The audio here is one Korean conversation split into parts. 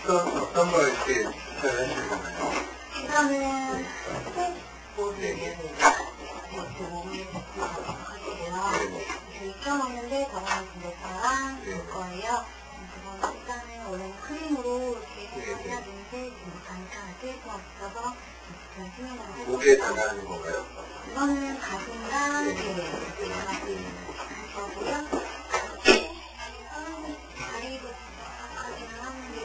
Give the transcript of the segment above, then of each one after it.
어떤 걸 이렇게 추천을 해주는 건가요? 일단은 모두에게 이렇게 몸을 하시고요. 2,000원인데 저번에 준비했다랑 줄 거예요. 그건 일단은 원래는 크림으로 이렇게 해야 되는데 지금 단단하게 좀 없어서 그냥 신경을 해서 목에 달라는 건가요? 이거는 가슴이랑 이렇게 하나씩 할 거고요. 다리도 하기는 하는데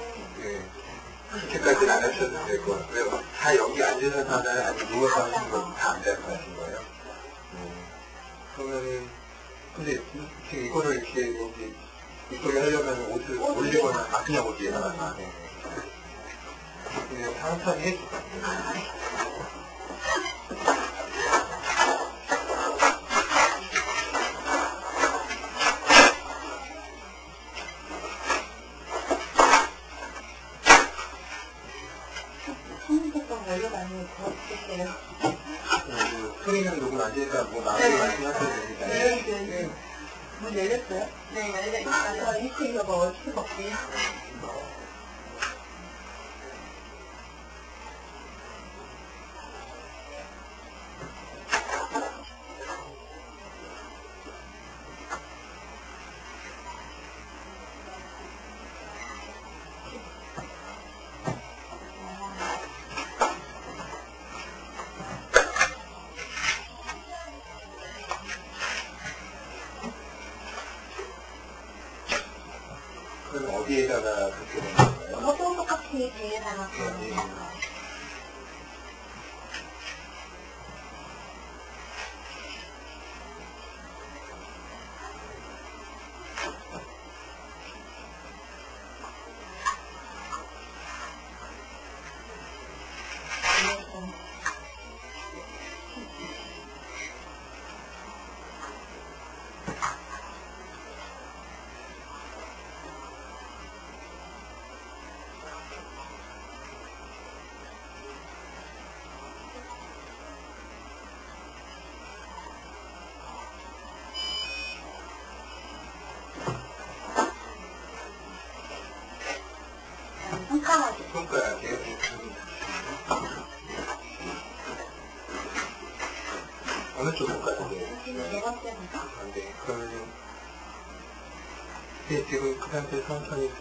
그렇게까지는 안 하셔도 될 것 같고요. 다 여기 앉아서 하나요? 아니면 누워서 하시는 건 다 앉아서 하신 거예요? 그러면은, 근데 지금 이거를 이렇게 여기 이쪽에 하려면 옷을 올리거나, 그냥 옷 위에다가. 그냥 천천히 해주세요. 소리는 누구 앉으니까 뭐 나중에 말씀하셔도 되니까. 네. 문 열렸어요? 네, 열렸어요. 이렇게 이거 뭐 어떻게 먹게요? 그럼 어디에다가 그렇게 되는 건가요? 또 똑같이 배에다가 그러는 거예요. 손가락이요? 어느 쪽 손가락이에요? 네 번째인가? 안 돼. 그러면은, 지금 그 상태에서 천천히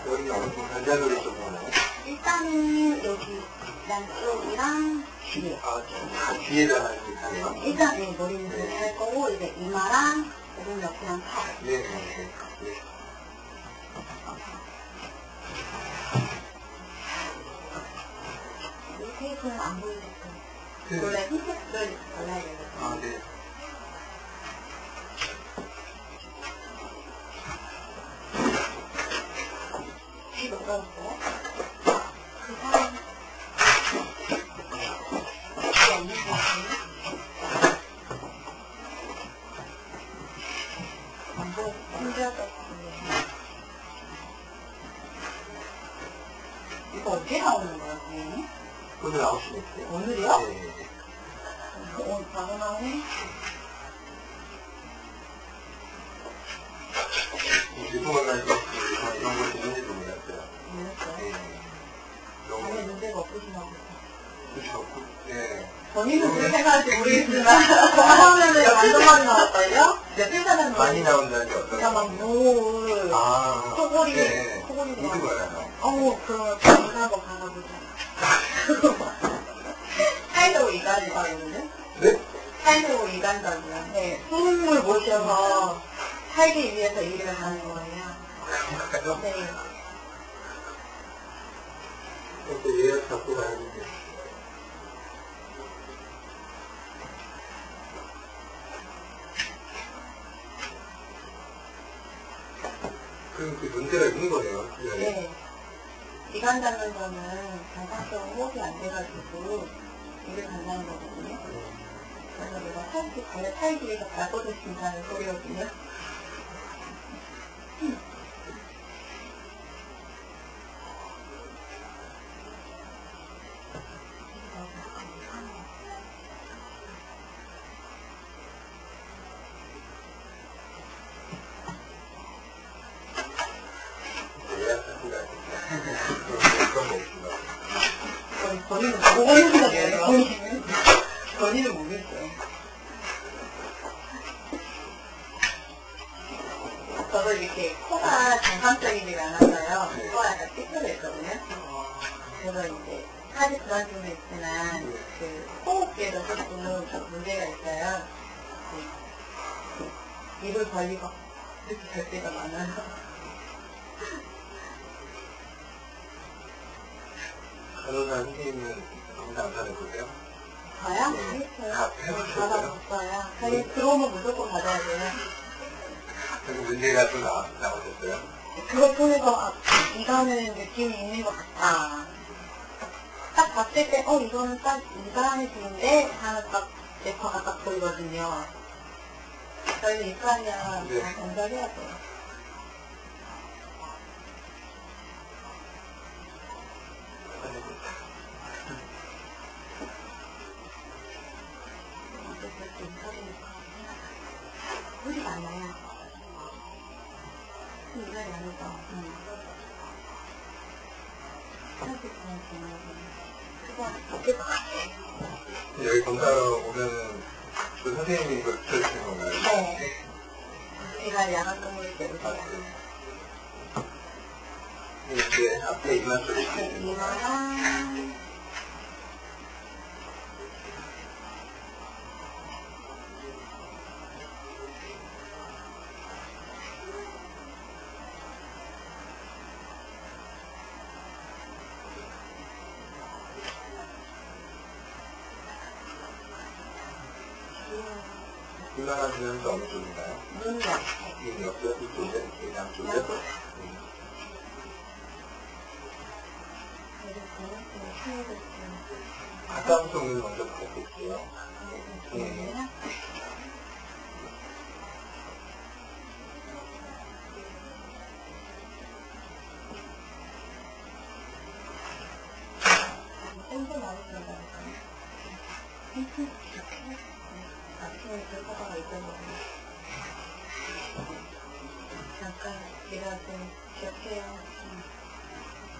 여기는 어느 정도 단자놀이 좀 하나요? 일단은 여기 양쪽이랑 뒤에. 뒤에다가 이렇게 하네요? 일단 머리는 이렇게 할 거고 이제 이마랑 오른 옆이랑 팔. 네. 이 테이프는 안 보이겠어요. 원래 흰색을 발라야 되거든요. 네. 이거 넣었어요? 그 사람 이게 없는 거 같아요? 안 보여. 힘들었을 것 같은데. 이거 언제 나오는 거야, 선생님? 오늘 9시에 있어요. 오늘이요? 네. 오늘 바로 나오네? 유통한 날이 이런 걸 있는지도 몰랐어요. 몰랐어요? 너무. 전에 문제가 없으시나 보다. 그렇죠. 네. 본인은 그렇게 생각할지 모르겠지만 하면은 완전 많이 나왔걸요? 며칠 전에 많이 나온다는 게 어떤 그러니까 막 물, 코골이, 네. 코골이 무슨 거예요? 그럼 정말 한번 가가보자. 팔도 이간이거든요? 네? 팔도 이간이거든요. 네. 수돗물 모셔서 살기 위해서 일을 하는 거예요. 가요? 네. 또 예약 잡고 가야겠네. 그럼 그 문제가 있는 거네요. 네. 기관 잡는 거는 정상적으로 호흡이 안 돼가지고 일을 간다는 거거든요. 그래서 내가 살기 위해서 발버둥 친다는 소리거든요. 본인은 모르겠어요. 본인은 모르겠어요. 저도 이렇게 코가 정상적이지가 않아서요. 코가 약간 삐뚤어 있거든요. 그래서 이제 사실 그런 점도 있지만 그 호흡기에도 조금 문제가 있어요. 입을 벌리고 이렇게 될 때가 많아요. 간호사 선생님은 항상 사는 거세요? 저요? 네. 했어요. 해보셨어요? 받아봤어요. 저희 들어오면 무조건 받아야 돼요. 그리고 문제가 또 나오셨어요? 그걸 통해서 이거는 느낌이 있는 것 같다. 딱 봤을 때 이거는 딱 이 사람의 뒤인데 하는 딱 래퍼가 딱 보이거든요. 저희는 입사하면 네. 다 검사해야 돼요. 물이 많아요. 물이 많아서. 여기 검사하러 오면은 그 선생님이 이걸 붙여주시는 건가요? 네. 제가 야간동물 때 오세요. 이제 앞에 이만 소리 이마랑 불안하시면서 어느 쪽인가요? 눈 옆에. 이 옆에 이쪽에 양쪽에 가까운 쪽을 먼저 받아볼게요. 네. 땡겨 나오신다니까요. 아침에 들어가다가 있었거든요. 잠깐 제가 좀 기억해요.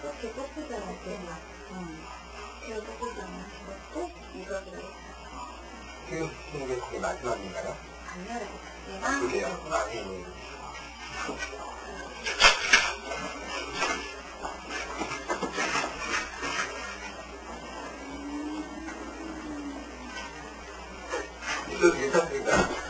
그렇게 뽑히잖아, 이렇게 막. 이거 뽑히잖아. 또 이거 들어있어. 지금 쓰는 게 거의 마지막인가요? 아니요, 이거 그게요? 아니. 이거 괜찮습니다.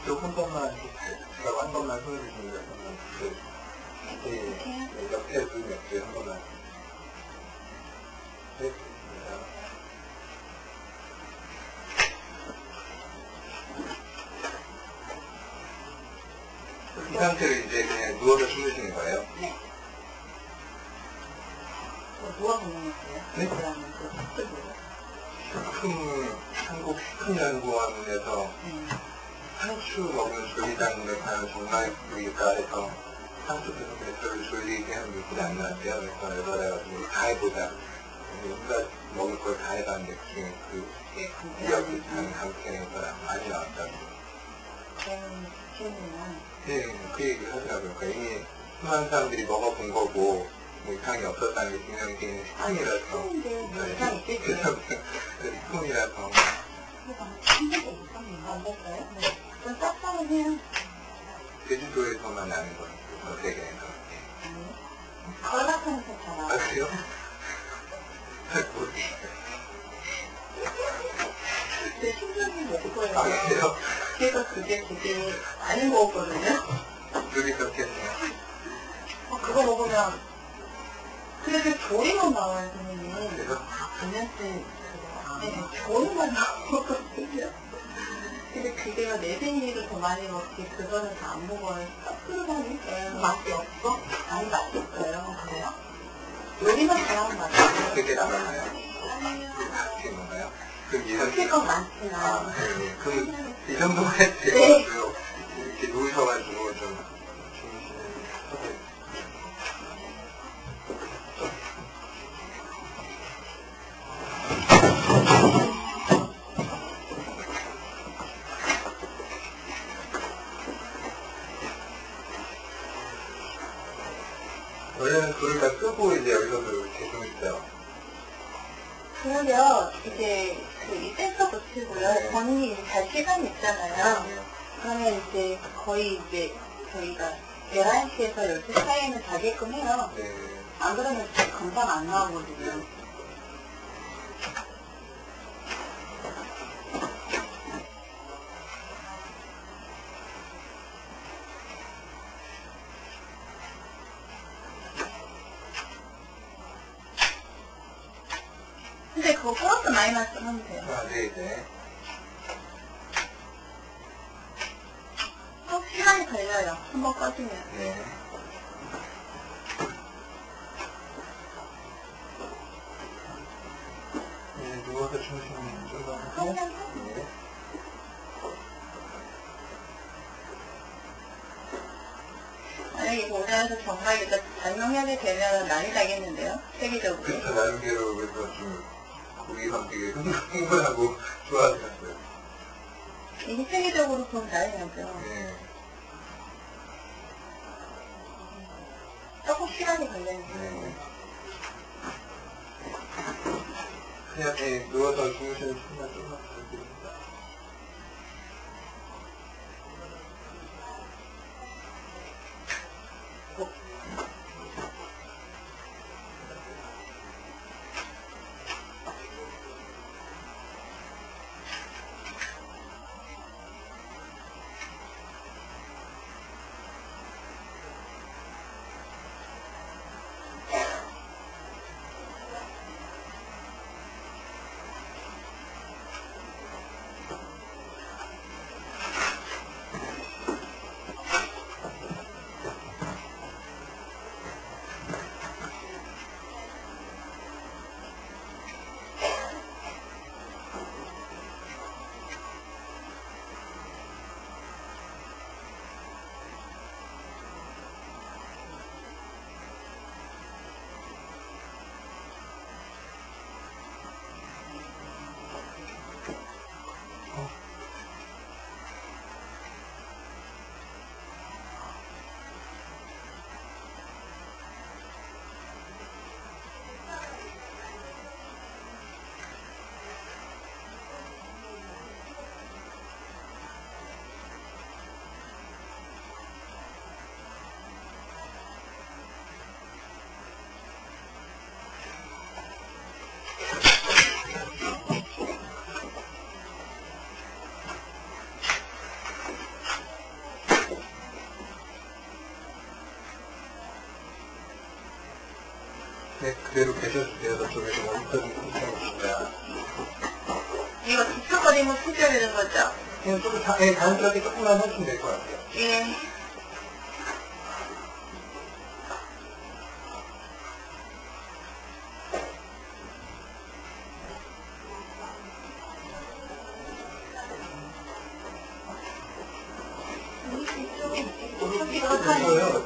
이쪽 한 번만, 제가 한 번만 손을 주시면 네, 옆에 분 옆에 한 번만. 네, 좋습니다. 이 상태로 이제 그냥 누워서 주무시는 거예요? 네. 누워서 먹는 거예요? 네? 큰 연구원에서 상추 먹는 조리장을 하면 정말 우리가 해서 상추 배송에서를 조리게 하는 느낌이 안 나는데요. 그래서 여자래가지고 다 해보자. 뭔가 먹을 걸 다 해봤는데 그중에 그 미역이 한 감태가 많이 나왔다고. 네, 그 얘기 하더라고요. 그러니까 이미 수많은 사람들이 먹어본 거고 뭐 이상이 없었다는 게 분명히 식품이라서. 네, 식품이라서. 좀 쌉싸해요. 제주도에서만 나는 거예요. 세계에서. 컬라탕에서 아, 그래요? 잘 모르겠어요. 제 신경이 먹고요. 아, 그래요? 그래서 그게 되게 많이 먹었거든요. 그게 그렇겠네요. 그거 먹으면 그래도 조리만 나와요, 선생님. 그래서? 금연증 네, 조리만 나오거든요. 근데 그게가 내 생일을 더 많이 먹지 그거는 다 안 먹어요. 썩그러니까 맛이 없어? 아니 맛이 없어요. 그래요? 요리만 잘하면 맛있어요. 그게 남았나요? 그게 뭔가요? 그럼 이런 그게 건 많지는 않아요. 네. 그럼 이 정도만 해도 돼요. 네. 이렇게 누우셔가지고 좀 주무시는 원래는 불을 다 끄고 이제 여기서 이렇게 주무시죠? 그러면 이제 이 센서 붙이고요. 본인이 이제 잘 시간이 있잖아요. 그러면 이제 거의 이제 저희가 11시에서 12시 사이에는 자게끔 해요. 네. 안 그러면 진짜 금방 안 나오거든요. 근데 그거 플러스 마이너스 하면 돼요. 아, 네, 네. 시간이 걸려요. 한번 꺼지면. 네. 네, 누워서 주무시면 좀 하고. 네. 만약에 우리나라에서 정말 이거 발명하게 되면 난리 나겠는데요? 세계적으로. 그쵸, 나름대로 그래서 좀 우리가 되게 흥분하고 좋아하더라고요. 이게 세계적으로 그럼 난리 나죠. 네. 조금 시간이 걸리는데. 네. 그냥 네, 누워서 주무시는 시간 조금만 부탁드립니다. 네, 그대로 계셔주세요. 저쪽에서 머리카락이 괜찮으신가요? 이거 뒤척거리면 풀려야 되는 거죠? 그냥 조금 자연스럽게 조금만 하시면 될 것 같아요. 예.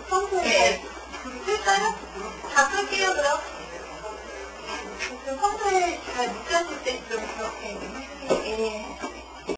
평소에 쓸까요? 다 쓸게요, 그럼. 평소에 잘 못 하실 때 좀 그렇게 해주세요. 예.